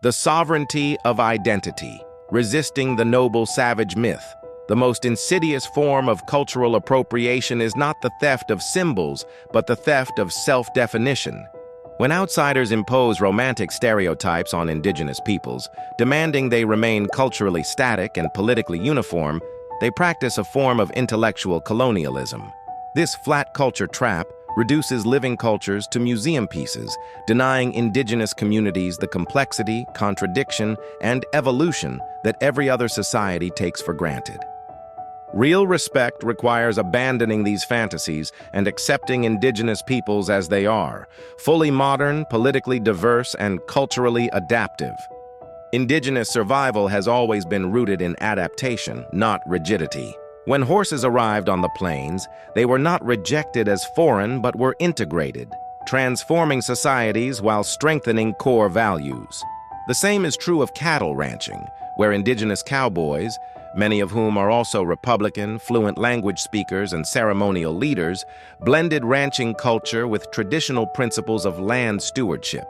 The sovereignty of identity, resisting the noble savage myth. The most insidious form of cultural appropriation is not the theft of symbols, but the theft of self-definition. When outsiders impose romantic stereotypes on indigenous peoples, demanding they remain culturally static and politically uniform, they practice a form of intellectual colonialism. This flat culture trap reduces living cultures to museum pieces, denying indigenous communities the complexity, contradiction, and evolution that every other society takes for granted. Real respect requires abandoning these fantasies and accepting indigenous peoples as they are, fully modern, politically diverse, and culturally adaptive. Indigenous survival has always been rooted in adaptation, not rigidity. When horses arrived on the plains, they were not rejected as foreign but were integrated, transforming societies while strengthening core values. The same is true of cattle ranching, where indigenous cowboys, many of whom are also Republican, fluent language speakers, and ceremonial leaders, blended ranching culture with traditional principles of land stewardship.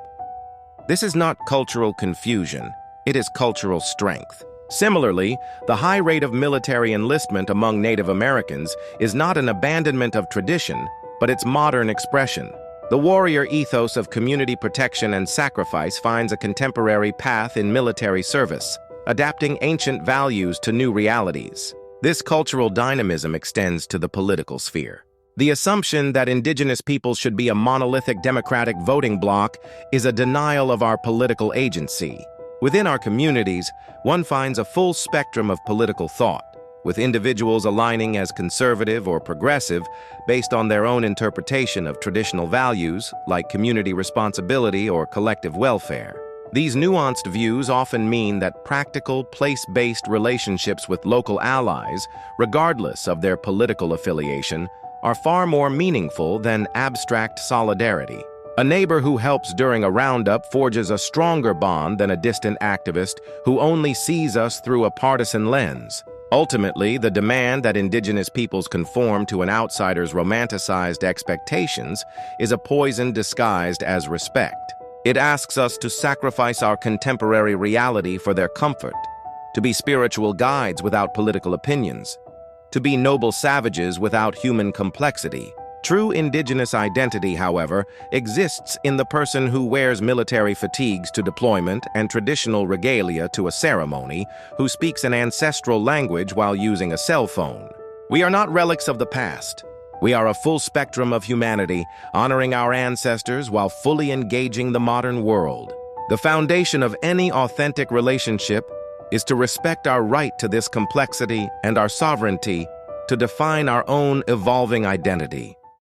This is not cultural confusion, it is cultural strength. Similarly, the high rate of military enlistment among Native Americans is not an abandonment of tradition, but its modern expression. The warrior ethos of community protection and sacrifice finds a contemporary path in military service, adapting ancient values to new realities. This cultural dynamism extends to the political sphere. The assumption that indigenous peoples should be a monolithic democratic voting bloc is a denial of our political agency. Within our communities, one finds a full spectrum of political thought, with individuals aligning as conservative or progressive based on their own interpretation of traditional values like community responsibility or collective welfare. These nuanced views often mean that practical, place-based relationships with local allies, regardless of their political affiliation, are far more meaningful than abstract solidarity. A neighbor who helps during a roundup forges a stronger bond than a distant activist who only sees us through a partisan lens. Ultimately, the demand that indigenous peoples conform to an outsider's romanticized expectations is a poison disguised as respect. It asks us to sacrifice our contemporary reality for their comfort, to be spiritual guides without political opinions, to be noble savages without human complexity. True indigenous identity, however, exists in the person who wears military fatigues to deployment and traditional regalia to a ceremony, who speaks an ancestral language while using a cell phone. We are not relics of the past. We are a full spectrum of humanity, honoring our ancestors while fully engaging the modern world. The foundation of any authentic relationship is to respect our right to this complexity and our sovereignty to define our own evolving identity.